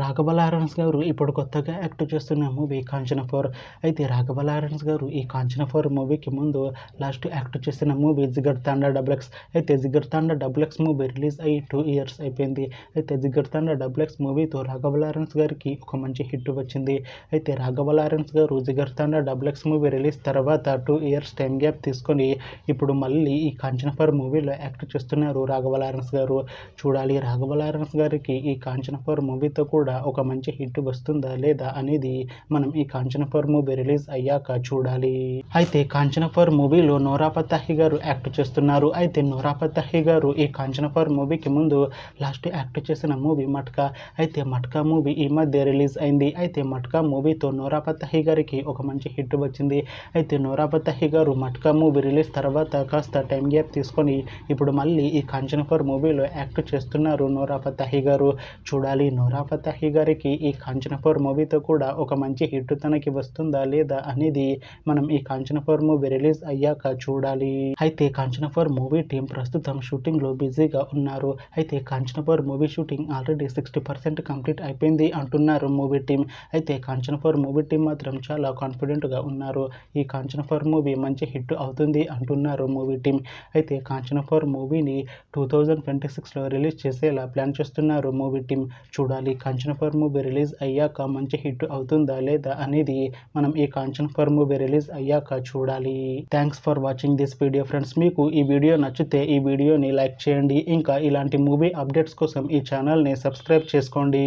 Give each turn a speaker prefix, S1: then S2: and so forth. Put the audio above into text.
S1: Raghava Lawrence గారు ఇప్పుడు కొత్తగా యాక్ట్ చేస్తున్న మూవీ కాంచన 4. అయితే రాఘవ లారెన్స్ గారు ఈ కాంచన 4 మూవీకి ముందు లాస్ట్ యాక్ట్ చేసిన మూవీ జిగర్ తండా డబుల్ ఎక్స్. అయితే జిగర్ తండా డబుల్ ఎక్స్ మూవీ రిలీజ్ అయ్యి 2 years అయిపోయింది. అయితే జిగర్ తండా డబుల్ ఎక్స్ మూవీతో రాఘవ లారెన్స్ గారికి ఒక మంచి హిట్ వచ్చింది. అయితే రాఘవ లారెన్స్ గారు జిగర్ తండా డబుల్ ఎక్స్ మూవీ రిలీజ్ తర్వాత 2 years టైం గ్యాప్ తీసుకొని ఇప్పుడు మళ్ళీ ఈ కాంచన 4 మూవీలో యాక్ట్ చేస్తున్నారు రాఘవ లారెన్స్ గారు. చూడాలి రాఘవ లారెన్స్ గారికి ఈ కాంచన 4 మూవీతో కూడా ఒక మంచి హిట్ వస్తుందా లేదా అనేది మనం ఈ కాంచన 4 మూవీ రిలీజ్ అయ్యాక చూడాలి. అయితే కాంచన 4 మూవీలో నోరా ఫతేహి గారు యాక్ట్ చేస్తున్నారు. అయితే నోరా ఫతేహి గారు ఈ కాంచన 4 మూవీకి ముందు లాస్ట్ యాక్ట్ చేసిన మూవీ మట్కా. అయితే మట్కా మూవీ ఈ మధ్య రిలీజ్ అయింది. అయితే మట్కా మూవీతో నోరా ఫతేహి గారికి ఒక మంచి హిట్ వచ్చింది. అయితే నోరా ఫతేహి గారు మట్కా మూవీ రిలీజ్ తర్వాత కాస్త టైం గ్యాప్ తీసుకొని ఇప్పుడు మళ్ళీ ఈ కాంచన 4 మూవీలో యాక్ట్ చేస్తున్నారు నోరా ఫతేహి గారు. చూడాలి నోరా ఫతేహి గారికి ఈ కాంచన 4 మూవీతో కూడా ఒక మంచి హిట్ తనకి వస్తుందా లేదా అనేది మనం ఈ కాంచన 4 మూవీ రిలీజ్ అయ్యాక చూడాలి. అయితే కాంచన 4 మూవీ టీం ప్రస్తుతం షూటింగ్ లో బిజీగా ఉన్నారు. అయితే Kanchana 4 movie shooting already 60% complete అయిపోయింది అంటున్నారు మూవీ టీం. అయితే కాంచన 4 మూవీ టీం మాత్రం చాలా కాన్ఫిడెంట్ గా ఉన్నారు. ఈ కాంచన 4 మూవీ మంచి హిట్ అవుతుంది అంటున్నారు మూవీ టీం. అయితే కాంచన 4 మూవీని 2026లో రిలీజ్ చేసేలా ప్లాన్ చేస్తున్నారు మూవీ టీం. చూడాలి కాంచన 4 మూవీ రిలీజ్ అయ్యాక మంచి హిట్ అవుతుందా లేదా అనేది మనం ఈ కాంచన 4 మూవీ రిలీజ్ అయ్యాక చూడాలి. Thanks for watching this video friends. మీకు ఈ వీడియో నచ్చితే ఈ వీడియోని లైక్ చేయండి. ఇంకా ఇలాంటి మూవీ అప్డేట్స్ కోసం ఈ ఛానల్ని సబ్స్క్రైబ్ చేసుకోండి.